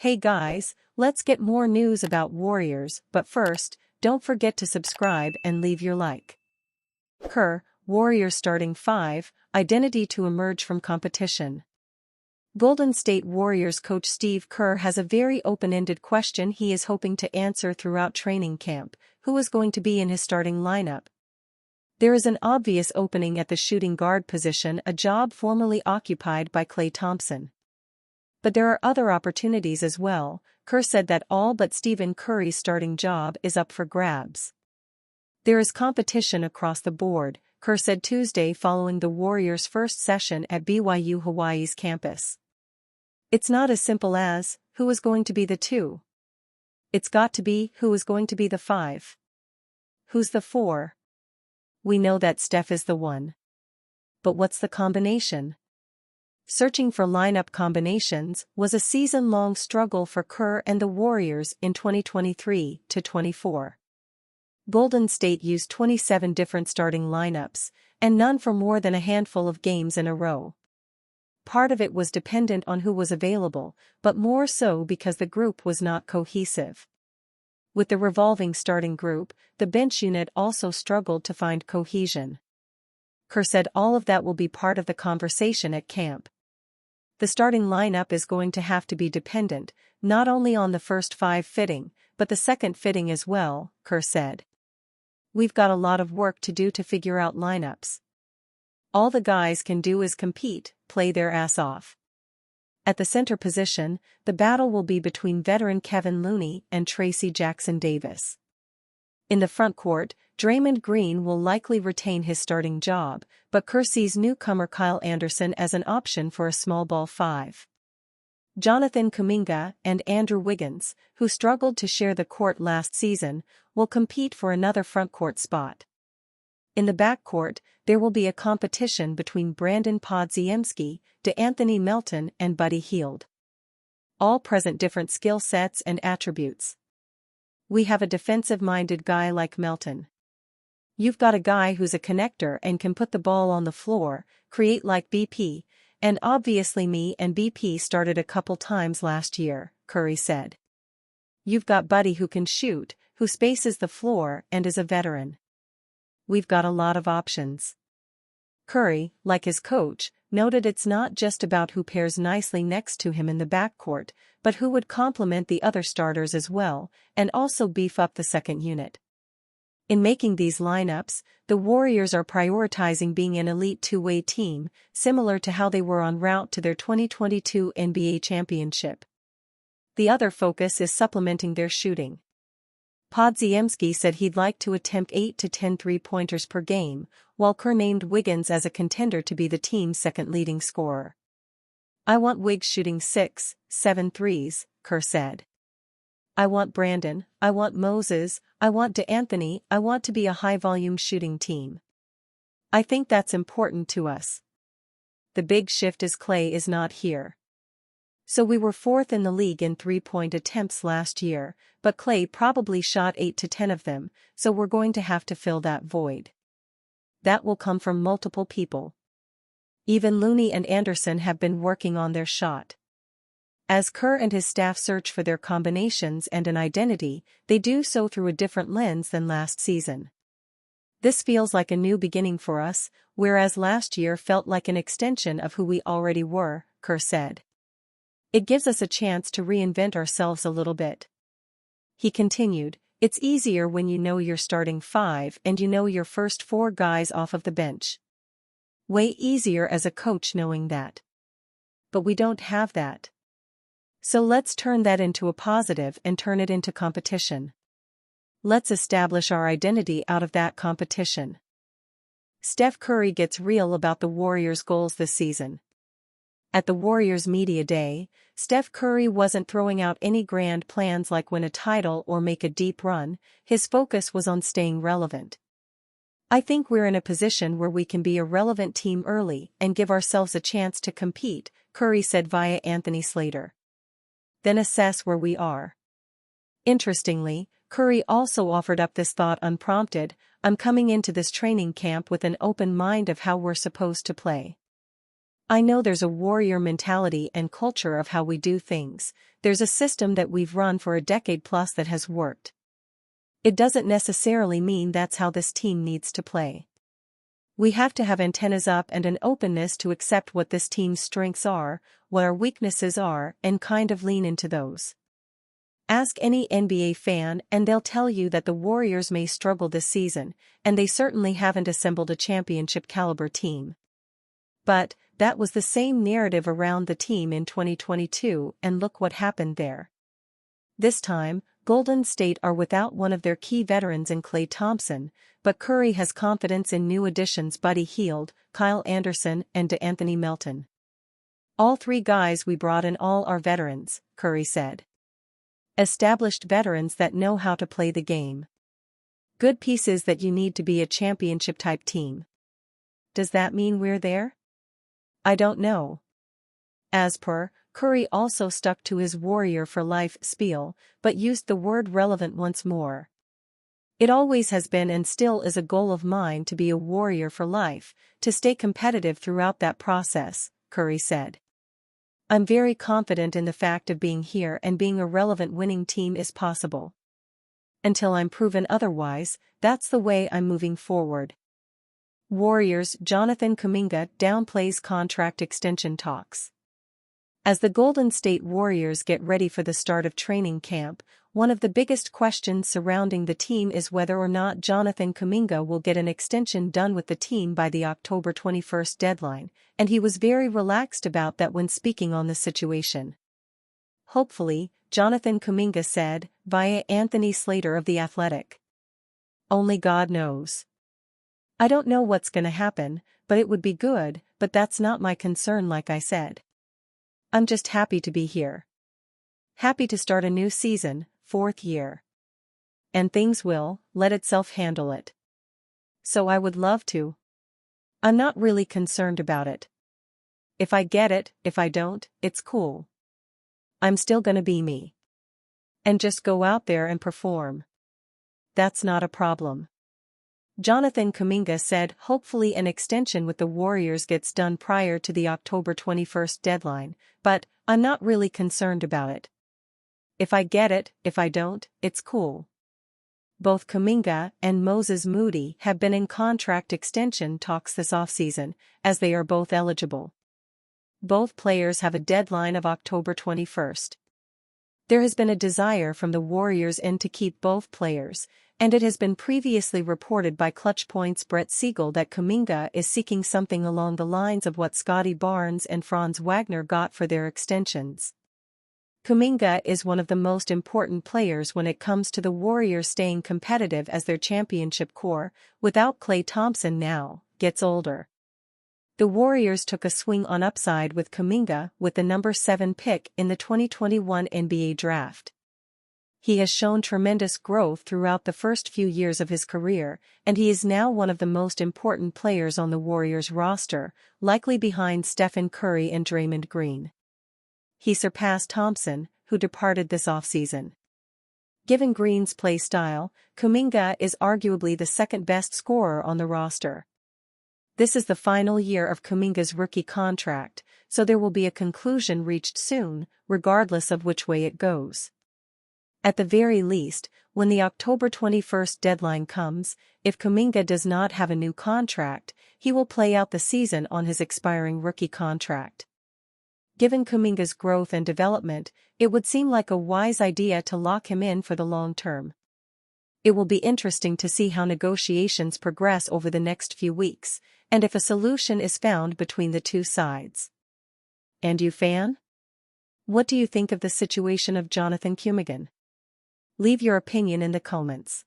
Hey guys, let's get more news about Warriors, but first, don't forget to subscribe and leave your like. Kerr, Warriors starting 5, identity to emerge from competition. Golden State Warriors coach Steve Kerr has a very open-ended question he is hoping to answer throughout training camp: who is going to be in his starting lineup? There is an obvious opening at the shooting guard position, a job formerly occupied by Klay Thompson. But there are other opportunities as well. Kerr said that all but Stephen Curry's starting job is up for grabs. There is competition across the board, Kerr said Tuesday following the Warriors' first session at BYU Hawaii's campus. It's not as simple as, who is going to be the 2? It's got to be, who is going to be the 5? Who's the 4? We know that Steph is the 1. But what's the combination? Searching for lineup combinations was a season-long struggle for Kerr and the Warriors in 2023-24. Golden State used 27 different starting lineups, and none for more than a handful of games in a row. Part of it was dependent on who was available, but more so because the group was not cohesive. With the revolving starting group, the bench unit also struggled to find cohesion. Kerr said all of that will be part of the conversation at camp. The starting lineup is going to have to be dependent, not only on the first 5 fitting, but the second fitting as well, Kerr said. We've got a lot of work to do to figure out lineups. All the guys can do is compete, play their ass off. At the center position, the battle will be between veteran Kevin Looney and Tracy Jackson-Davis. In the front court, Draymond Green will likely retain his starting job, but Kerr sees newcomer Kyle Anderson as an option for a small ball 5. Jonathan Kuminga and Andrew Wiggins, who struggled to share the court last season, will compete for another front-court spot. In the backcourt, there will be a competition between Brandon Podziemski, DeAnthony Melton and Buddy Hield. All present different skill sets and attributes. We have a defensive-minded guy like Melton. You've got a guy who's a connector and can put the ball on the floor, create like BP, and obviously me and BP started a couple times last year, Curry said. You've got Buddy who can shoot, who spaces the floor and is a veteran. We've got a lot of options. Curry, like his coach, noted it's not just about who pairs nicely next to him in the backcourt, but who would complement the other starters as well, and also beef up the second unit. In making these lineups, the Warriors are prioritizing being an elite two-way team, similar to how they were en route to their 2022 NBA championship. The other focus is supplementing their shooting. Podziemski said he'd like to attempt 8 to 10 three-pointers per game, while Kerr named Wiggins as a contender to be the team's second leading scorer. I want Wiggs shooting 6, 7 threes, Kerr said. I want Brandon, I want Moses, I want DeAnthony, I want to be a high-volume shooting team. I think that's important to us. The big shift is Klay is not here. So we were 4th in the league in three-point attempts last year, but Klay probably shot 8 to 10 of them, so we're going to have to fill that void. That will come from multiple people. Even Looney and Anderson have been working on their shot. As Kerr and his staff search for their combinations and an identity, they do so through a different lens than last season. This feels like a new beginning for us, whereas last year felt like an extension of who we already were, Kerr said. It gives us a chance to reinvent ourselves a little bit. He continued, it's easier when you know you're starting 5 and you know your first 4 guys off of the bench. Way easier as a coach knowing that. But we don't have that. So let's turn that into a positive and turn it into competition. Let's establish our identity out of that competition. Steph Curry gets real about the Warriors' goals this season. At the Warriors' media day, Steph Curry wasn't throwing out any grand plans like win a title or make a deep run. His focus was on staying relevant. I think we're in a position where we can be a relevant team early and give ourselves a chance to compete, Curry said via Anthony Slater. Then assess where we are. Interestingly, Curry also offered up this thought unprompted: I'm coming into this training camp with an open mind of how we're supposed to play. I know there's a warrior mentality and culture of how we do things. There's a system that we've run for a decade plus that has worked. It doesn't necessarily mean that's how this team needs to play. We have to have antennas up and an openness to accept what this team's strengths are, what our weaknesses are, and kind of lean into those. Ask any NBA fan and they'll tell you that the Warriors may struggle this season, and they certainly haven't assembled a championship-caliber team. But that was the same narrative around the team in 2022, and look what happened there. This time, Golden State are without one of their key veterans in Klay Thompson, but Curry has confidence in new additions Buddy Hield, Kyle Anderson, and DeAnthony Melton. "All three guys we brought in all are veterans," Curry said. "Established veterans that know how to play the game. Good pieces that you need to be a championship-type team." Does that mean we're there? I don't know. As per, Curry also stuck to his Warrior for Life spiel, but used the word relevant once more. "It always has been and still is a goal of mine to be a Warrior for life, to stay competitive throughout that process," Curry said. "I'm very confident in the fact of being here and being a relevant winning team is possible. Until I'm proven otherwise, that's the way I'm moving forward." Warriors' Jonathan Kuminga downplays contract extension talks. As the Golden State Warriors get ready for the start of training camp, one of the biggest questions surrounding the team is whether or not Jonathan Kuminga will get an extension done with the team by the October 21 deadline, and he was very relaxed about that when speaking on the situation. "Hopefully," Jonathan Kuminga said, via Anthony Slater of The Athletic. "Only God knows. I don't know what's gonna happen, but it would be good, but that's not my concern like I said. I'm just happy to be here. Happy to start a new season, 4th year. And things will let itself handle it. So I would love to. I'm not really concerned about it. If I get it, if I don't, it's cool. I'm still gonna be me. And just go out there and perform. That's not a problem." Jonathan Kuminga said hopefully an extension with the Warriors gets done prior to the October 21 deadline, but "I'm not really concerned about it. If I get it, if I don't, it's cool." Both Kuminga and Moses Moody have been in contract extension talks this offseason, as they are both eligible. Both players have a deadline of October 21. There has been a desire from the Warriors end to keep both players, and it has been previously reported by Clutch Point's Brett Siegel that Kuminga is seeking something along the lines of what Scotty Barnes and Franz Wagner got for their extensions. Kuminga is one of the most important players when it comes to the Warriors staying competitive as their championship core, without Klay Thompson now, gets older. The Warriors took a swing on upside with Kuminga with the number 7 pick in the 2021 NBA draft. He has shown tremendous growth throughout the first few years of his career, and he is now one of the most important players on the Warriors roster, likely behind Stephen Curry and Draymond Green. He surpassed Thompson, who departed this offseason. Given Green's play style, Kuminga is arguably the second-best scorer on the roster. This is the final year of Kuminga's rookie contract, so there will be a conclusion reached soon, regardless of which way it goes. At the very least, when the October 21 deadline comes, if Kuminga does not have a new contract, he will play out the season on his expiring rookie contract. Given Kuminga's growth and development, it would seem like a wise idea to lock him in for the long term. It will be interesting to see how negotiations progress over the next few weeks, and if a solution is found between the two sides. And you, fan? What do you think of the situation of Jonathan Kuminga? Leave your opinion in the comments.